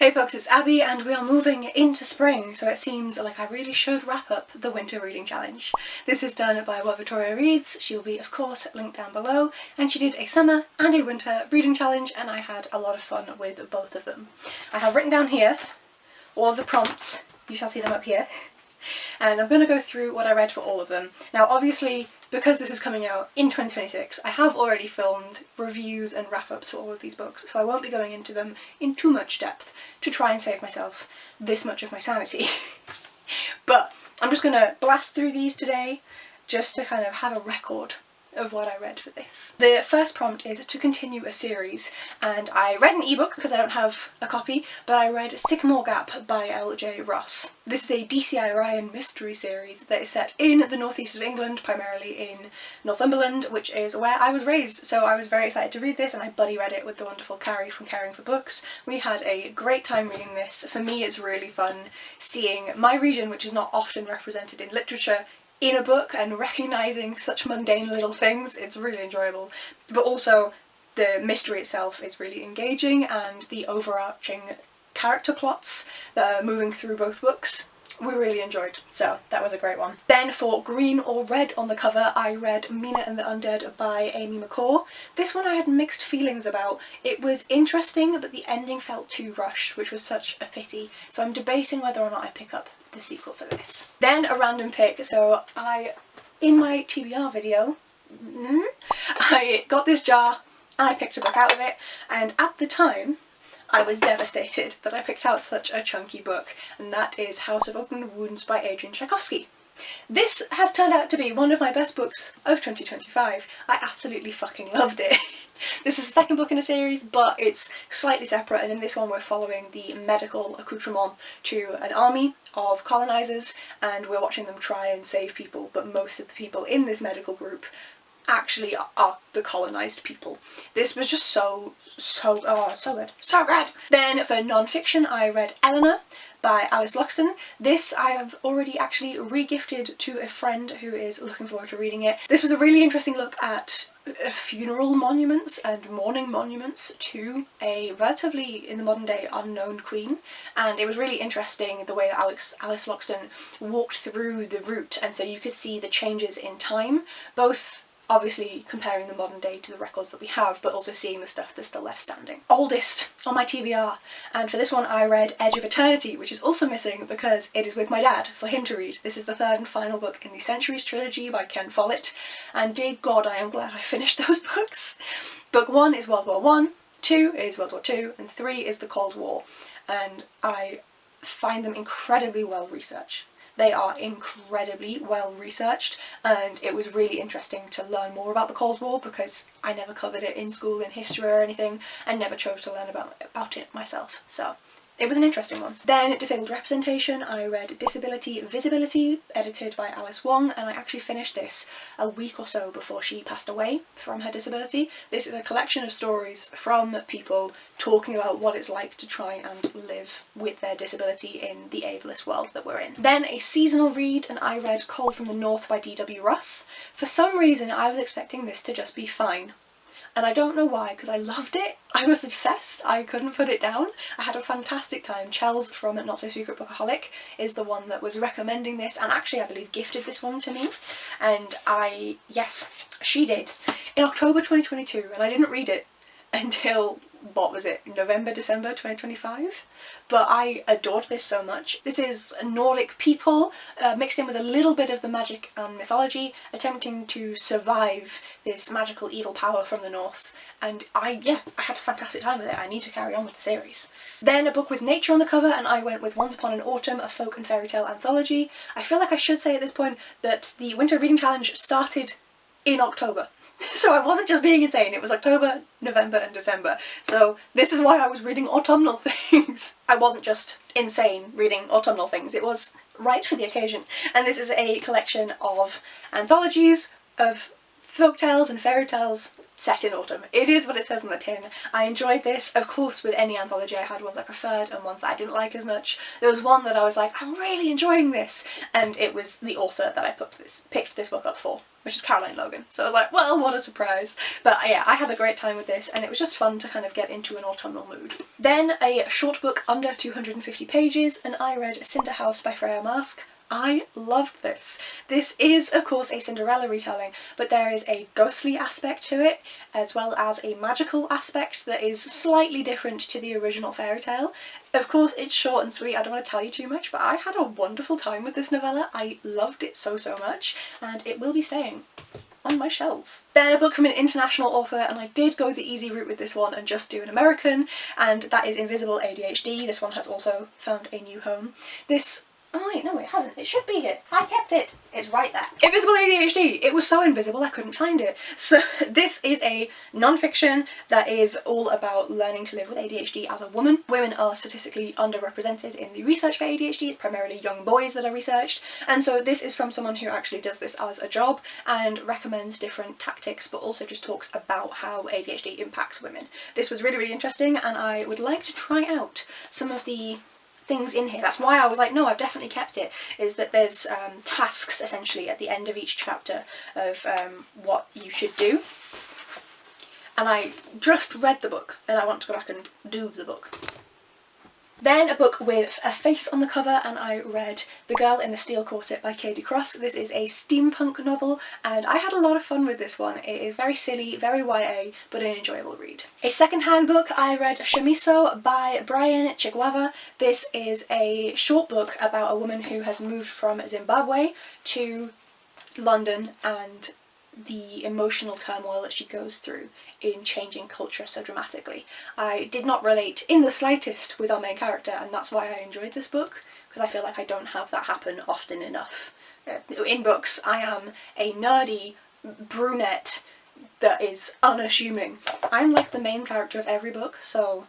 Hey folks, it's Abby and we are moving into spring, so it seems like I really should wrap up the winter reading challenge. This is done by What Victoria Reads. She will be of course linked down below, and she did a summer and a winter reading challenge and I had a lot of fun with both of them. I have written down here all of the prompts, you shall see them up here, and I'm going to go through what I read for all of them. Now obviously, because this is coming out in 2026, I have already filmed reviews and wrap-ups for all of these books, so I won't be going into them in too much depth to try and save myself this much of my sanity. But I'm just going to blast through these today, just to kind of have a record of what I read for this. The first prompt is to continue a series, and I read an ebook because I don't have a copy, but I read Sycamore Gap by L.J. Ross. This is a DCI Ryan mystery series that is set in the northeast of England, primarily in Northumberland, which is where I was raised, so I was very excited to read this and I buddy read it with the wonderful Carrie from Caring for Books. We had a great time reading this. For me it's really fun seeing my region, which is not often represented in literature, in a book and recognising such mundane little things. It's really enjoyable, but also the mystery itself is really engaging, and the overarching character plots that are moving through both books we really enjoyed, so that was a great one. Then for green or red on the cover, I read Mina and the Undead by Amy McCall. This one I had mixed feelings about. It was interesting, but the ending felt too rushed, which was such a pity, so I'm debating whether or not I pick up the sequel for this. Then a random pick, so in my TBR video, I got this jar and I picked a book out of it, and at the time I was devastated that I picked out such a chunky book, and that is House of Open Wounds by Adrian Tchaikovsky. This has turned out to be one of my best books of 2025. I absolutely fucking loved it. This is the second book in a series, but it's slightly separate, and in this one we're following the medical accoutrement to an army of colonisers, and we're watching them try and save people, but most of the people in this medical group actually are the colonised people. This was just so good. So good! Then for non-fiction I read Pellinor by Alice Luxton. This I have already actually re-gifted to a friend who is looking forward to reading it. This was a really interesting look at funeral monuments and mourning monuments to a relatively, in the modern day, unknown queen, and it was really interesting the way that Alice Luxton walked through the route, and so you could see the changes in time, both obviously comparing the modern day to the records that we have, but also seeing the stuff that's still left standing. Oldest on my TBR, and for this one I read Edge of Eternity, which is also missing because it is with my dad for him to read. This is the third and final book in the Centuries trilogy by Ken Follett, and dear God I am glad I finished those books. Book 1 is World War I, 2 is World War II, and 3 is the Cold War, and I find them incredibly well researched. They are incredibly well researched, and it was really interesting to learn more about the Cold War because I never covered it in school in history or anything, and never chose to learn about it myself, so it was an interesting one. Then disabled representation, I read Disability Visibility, edited by Alice Wong, and I actually finished this a week or so before she passed away from her disability. This is a collection of stories from people talking about what it's like to try and live with their disability in the ableist world that we're in. Then a seasonal read, and I read Cold from the North by D.W. Russ. For some reason I was expecting this to just be fine, and I don't know why, because I loved it. I was obsessed. I couldn't put it down. I had a fantastic time. Chels from Not So Secret Bookaholic is the one that was recommending this, and actually I believe gifted this one to me, and yes, she did, in October 2022, and I didn't read it until, what was it, November, December 2025? But I adored this so much. This is Nordic people mixed in with a little bit of the magic and mythology, attempting to survive this magical evil power from the north, and I had a fantastic time with it. I need to carry on with the series. Then a book with nature on the cover, and I went with Once Upon an Autumn, a folk and fairy tale anthology. I feel like I should say at this point that the Winter Reading Challenge started in October. So I wasn't just being insane, it was October, November and December. So this is why I was reading autumnal things. I wasn't just insane reading autumnal things, it was right for the occasion. And this is a collection of anthologies of folktales and fairy tales set in autumn. It is what it says on the tin. I enjoyed this. Of course, with any anthology I had ones I preferred and ones that I didn't like as much. There was one that I was like, I'm really enjoying this, and it was the author that I picked this book up for, which is Caroline Logan. So I was like, well, what a surprise. But yeah, I had a great time with this, and it was just fun to kind of get into an autumnal mood. Then a short book under 250 pages, and I read Cinder House by Freya Marske. I loved this. This is, of course, a Cinderella retelling, but there is a ghostly aspect to it, as well as a magical aspect that is slightly different to the original fairy tale. Of course, it's short and sweet, I don't want to tell you too much, but I had a wonderful time with this novella. I loved it so much, and it will be staying on my shelves. Then a book from an international author, and I did go the easy route with this one and just do an American, and that is Invisible ADHD. This one has also found a new home. Oh wait, no it hasn't. It should be here. I kept it. It's right there. Invisible ADHD. It was so invisible I couldn't find it. So this is a non-fiction that is all about learning to live with ADHD as a woman. Women are statistically underrepresented in the research for ADHD. It's primarily young boys that are researched. And so this is from someone who actually does this as a job and recommends different tactics, but also just talks about how ADHD impacts women. This was really interesting, and I would like to try out some of the things in here. That's why I was like, no, I've definitely kept it, is that there's tasks essentially at the end of each chapter of what you should do. And I just read the book and I want to go back and do the book. Then a book with a face on the cover, and I read The Girl in the Steel Corset by Katie Cross. This is a steampunk novel, and I had a lot of fun with this one. It is very silly, very YA, but an enjoyable read. A second-hand book, I read Shamiso by Brian Chigwava. This is a short book about a woman who has moved from Zimbabwe to London and the emotional turmoil that she goes through in changing culture so dramatically. I did not relate in the slightest with our main character, and that's why I enjoyed this book, because I feel like I don't have that happen often enough. In books, I am a nerdy brunette that is unassuming. I'm like the main character of every book, so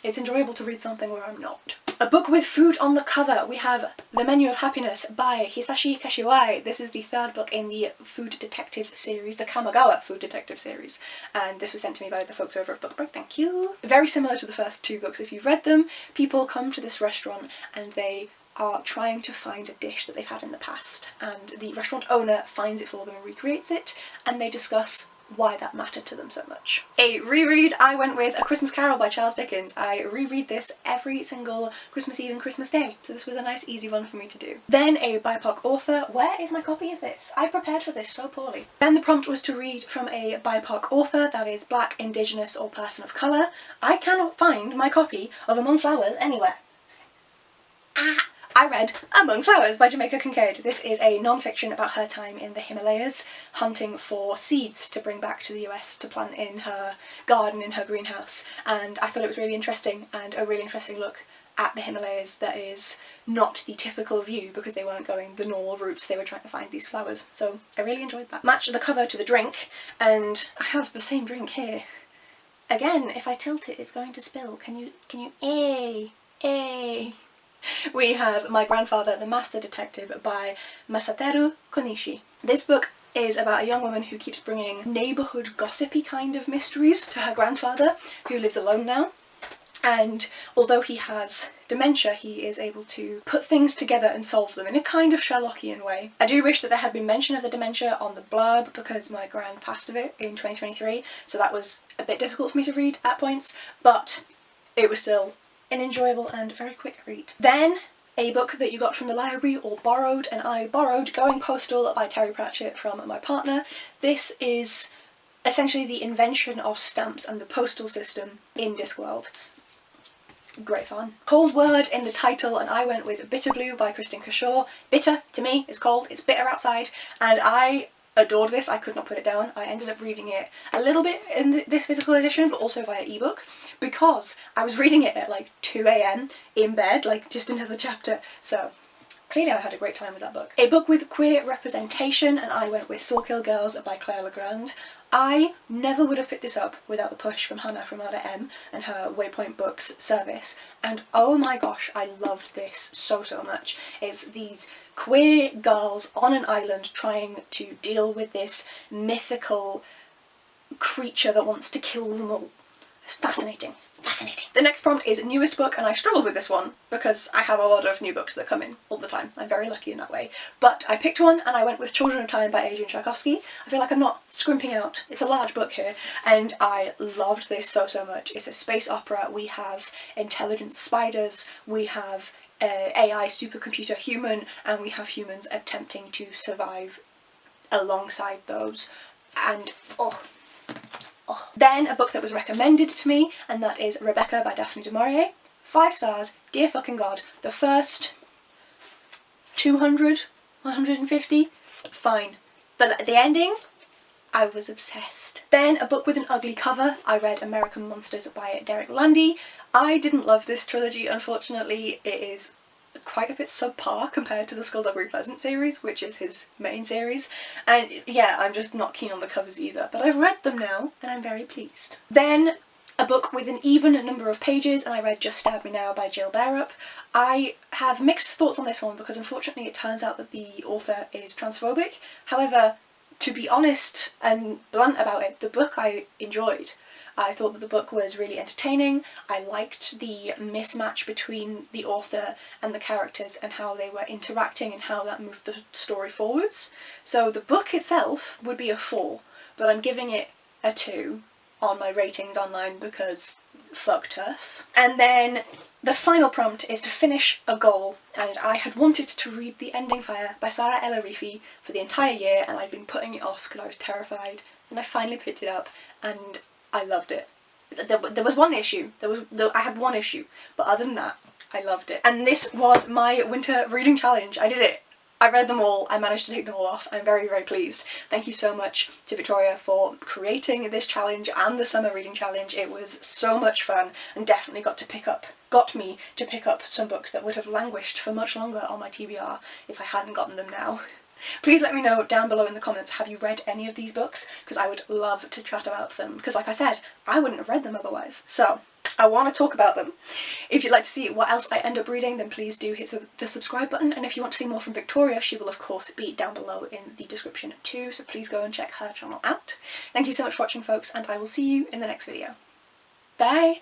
it's enjoyable to read something where I'm not. A book with food on the cover. We have The Menu of Happiness by Hisashi Kashiwai. This is the third book in the Food Detectives series, the Kamigawa Food Detective series, and this was sent to me by the folks over at Book Break, thank you. Very similar to the first two books. If you've read them, people come to this restaurant and they are trying to find a dish that they've had in the past, and the restaurant owner finds it for them and recreates it, and they discuss why that mattered to them so much. A reread, I went with A Christmas Carol by Charles Dickens. I reread this every single Christmas Eve and Christmas Day, so this was a nice easy one for me to do. Then a BIPOC author. Where is my copy of this? I prepared for this so poorly. Then the prompt was to read from a BIPOC author, that is Black, Indigenous or person of colour. I cannot find my copy of Among Flowers anywhere. I read Among Flowers by Jamaica Kincaid. This is a non-fiction about her time in the Himalayas, hunting for seeds to bring back to the US to plant in her garden, in her greenhouse, and I thought it was really interesting, and a really interesting look at the Himalayas that is not the typical view, because they weren't going the normal routes, they were trying to find these flowers, so I really enjoyed that. Match the cover to the drink, and I have the same drink here. Again, if I tilt it, it's going to spill. Can you, We have My Grandfather, the Master Detective by Masateru Konishi. This book is about a young woman who keeps bringing neighbourhood gossipy kind of mysteries to her grandfather, who lives alone now. And although he has dementia, he is able to put things together and solve them in a kind of Sherlockian way. I do wish that there had been mention of the dementia on the blurb, because my gran passed of it in 2023, so that was a bit difficult for me to read at points, but it was still an enjoyable and very quick read. Then a book that you got from the library or borrowed, and I borrowed Going Postal by Terry Pratchett from my partner. This is essentially the invention of stamps and the postal system in Discworld. Great fun. Cold word in the title, and I went with Bitter Blue by Kristen Kershaw. Bitter, to me, is cold. It's bitter outside, and I adored this. I could not put it down. I ended up reading it a little bit in this physical edition, but also via ebook, because I was reading it at like 2 AM in bed, like just another chapter, so clearly I had a great time with that book. A book with queer representation, and I went with Sawkill Girls by Claire Legrand. I never would have picked this up without the push from Hannah from Letter M and her Waypoint Books service, and oh my gosh, I loved this so much. It's these queer girls on an island trying to deal with this mythical creature that wants to kill them all. It's fascinating. Fascinating. The next prompt is newest book, and I struggled with this one because I have a lot of new books that come in all the time. I'm very lucky in that way. But I picked one and I went with Children of Time by Adrian Tchaikovsky. I feel like I'm not scrimping out. It's a large book here and I loved this so much. It's a space opera. We have intelligent spiders, we have AI supercomputer human, and we have humans attempting to survive alongside those. And Then a book that was recommended to me, and that is Rebecca by Daphne du Maurier. 5 stars, dear fucking god. The first 200, 150, fine. But the ending, I was obsessed. Then a book with an ugly cover, I read American Monsters by Derek Landy. I didn't love this trilogy, unfortunately. It is quite a bit subpar compared to the Skullduggery Pleasant series, which is his main series, and yeah, I'm just not keen on the covers either, but I've read them now and I'm very pleased. Then a book with an even number of pages, and I read Just Stab Me Now by Jill Bearup. I have mixed thoughts on this one because unfortunately it turns out that the author is transphobic. However, to be honest and blunt about it, the book I enjoyed. I thought that the book was really entertaining. I liked the mismatch between the author and the characters and how they were interacting and how that moved the story forwards. So the book itself would be a 4, but I'm giving it a 2 on my ratings online because fuck turfs. And then the final prompt is to finish a goal, and I had wanted to read The Ending Fire by Sarah El-Arifi for the entire year, and I'd been putting it off because I was terrified, and I finally picked it up and I loved it. There was one issue. I had one issue, but other than that, I loved it. And this was my winter reading challenge. I did it. I read them all. I managed to take them all off. I'm very pleased. Thank you so much to Victoria for creating this challenge and the summer reading challenge. It was so much fun and definitely got me to pick up some books that would have languished for much longer on my TBR if I hadn't gotten them now. Please let me know down below in the comments, have you read any of these books? Because I would love to chat about them, because like I said, I wouldn't have read them otherwise. So I want to talk about them. If you'd like to see what else I end up reading, then please do hit the subscribe button, and if you want to see more from Victoria, she will of course be down below in the description too, so please go and check her channel out. Thank you so much for watching, folks, and I will see you in the next video. Bye!